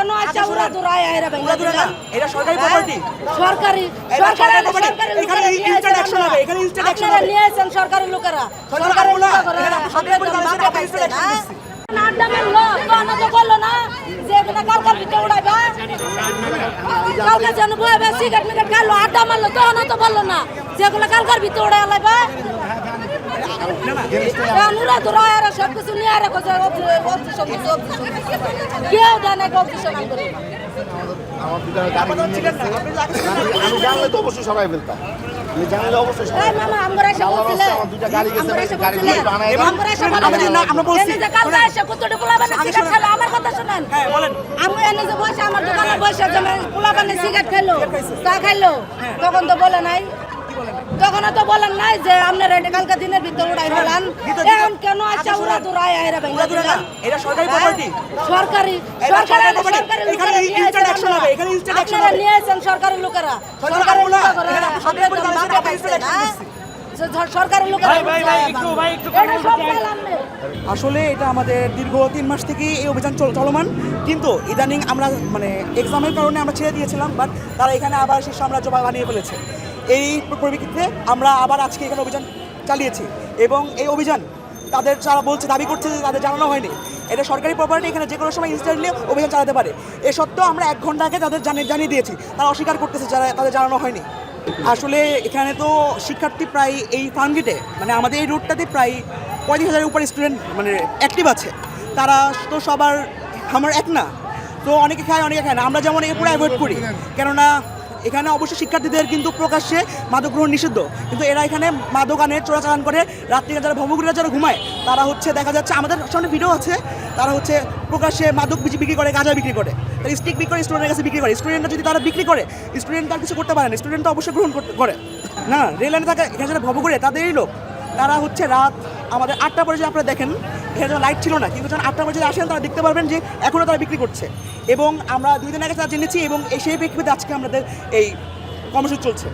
কেন আসছে ওরা দূরায় আইরা ভেঙে দিলেন? এটা সরকারি প্রপার্টি। সরকারি এখানে ইনস্ট্যান্ট অ্যাকশন হবে, এখানে ইনস্ট্যান্ট অ্যাকশন আপনারা হবে। নিয়েছেন সরকারি লোকেরা, সরকারি লোকেরা সরকারি পরিবার আছে, আপনি ইনস্ট্যান্ট অ্যাকশন দিচ্ছি। আড্ডা মারলো তো তো বললো না যে এখানে কালকার ভিতরে উড়াইবা, কালকে যেন বইবে সিগারেট মিগারেট খাইলো, আড্ডা মারলো তখন তো বললো না যেগুলো কালকার ভিতরে উড়াই লাইবা। ওরা দূরায় আর সব কিছু নিয়ে আর কেউ দেয় না অবজেকশন করে। আমি জানলে তো অবশ্যই সবাই ফেলতাম, আমি জানলে অবশ্যই সবাই এই মামা আমরা এসে বলছিলে, আমার দুইটা গাড়ি গেছে, আমরা এসে গাড়ি বলছিলে, বানায় আমরা এসে বলছিলে, আমরা বলছি। এনে যে কালকে এসে কুত্তুটি পোলাপানে সিগারেট খেলো, আমার কথা শুনেন। হ্যাঁ বলেন। আমি এনে যে বসে আমার দোকানে বসে যে পোলাপানে সিগারেট খেলো, চা খাইলো, তখন তো বলে নাই, তখন তো বলেন নাই যে আপনারা এটা কালকে দিনের ভিতরে উড়াই ফেলান। এখন কেন আসছে ওরা দূরায় আইরা ভেঙে দিলেন? এটা সরকারি প্রপার্টি। সরকারি এখানে ইনস্ট্যান্ট অ্যাকশন হবে, এখানে ইনস্ট্যান্ট অ্যাকশন আপনারা হবে। নিয়েছেন সরকারি লোকেরা, সরকারি লোকেরা সরকারি পরিবার আছে, আপনি ইনস্ট্যান্ট অ্যাকশন দিচ্ছি। সরকারি লোকেরা এটা সব পেলাম না। আসলে এটা আমাদের দীর্ঘ 3 মাস থেকে এই অভিযান চলমান, কিন্তু ইদানিং আমরা মানে এক্সামের কারণে আমরা ছেড়ে দিয়েছিলাম, বাট তারা এখানে আবার সেই সাম্রাজ্য বানিয়ে ফেলেছে। এই পরিপ্রেক্ষিতে আমরা আবার আজকে এখানে অভিযান চালিয়েছি, এবং এই অভিযান তাদের যারা বলছে দাবি করছে যে তাদের জানানো হয়নি, এটা সরকারি প্রপার্টি, এখানে যে কোনো সময় ইনস্ট্যান্টলি অভিযান চালাতে পারে। এ সত্ত্বেও আমরা 1 ঘন্টা আগে তাদের জানিয়ে দিয়েছি, তারা অস্বীকার করতেছে যারা তাদের জানানো হয়নি। আসলে এখানে তো শিক্ষার্থী প্রায় এই ফার্মগেটে মানে আমাদের এই রুটটাতে প্রায় 35,000-এর উপরে স্টুডেন্ট মানে অ্যাক্টিভ আছে। তারা তো সবার আমার এক না, তো অনেকে খায় অনেকে খায় না। আমরা যেমন এ পুরো অ্যাভয়েড করি, কেননা এখানে অবশ্যই শিক্ষার্থীদের কিন্তু প্রকাশ্যে মাদক গ্রহণ নিষিদ্ধ, কিন্তু এরা এখানে মাদক আনে, চোরাচালান করে। রাত্রিতে যারা ভবঘুরেরা যারা ঘুমায় তারা হচ্ছে দেখা যাচ্ছে, আমাদের সামনে ভিডিও আছে, তারা হচ্ছে প্রকাশ্যে মাদক বিক্রি করে, গাঁজা বিক্রি করে, স্টিক বিক্রি করে, স্টুডেন্টের কাছে বিক্রি করে। স্টুডেন্টরা যদি তারা বিক্রি করে, স্টুডেন্ট তার কিছু করতে পারে না, স্টুডেন্ট তো অবশ্যই গ্রহণ করে না। রেল লাইনে থাকা এখানে যারা ভবঘুরে তাদেরই লোক, তারা হচ্ছে রাত আমাদের 8টা পরে যদি আপনারা দেখেন, এখানে যখন লাইট ছিল না, কিন্তু যখন 8টা পরে যদি আসেন তারা দেখতে পারবেন যে এখনও তারা বিক্রি করছে। এবং আমরা 2 দিন আগে তারা জেনেছি, এবং সেই প্রেক্ষিতে আজকে আমাদের এই কর্মসূচি চলছে।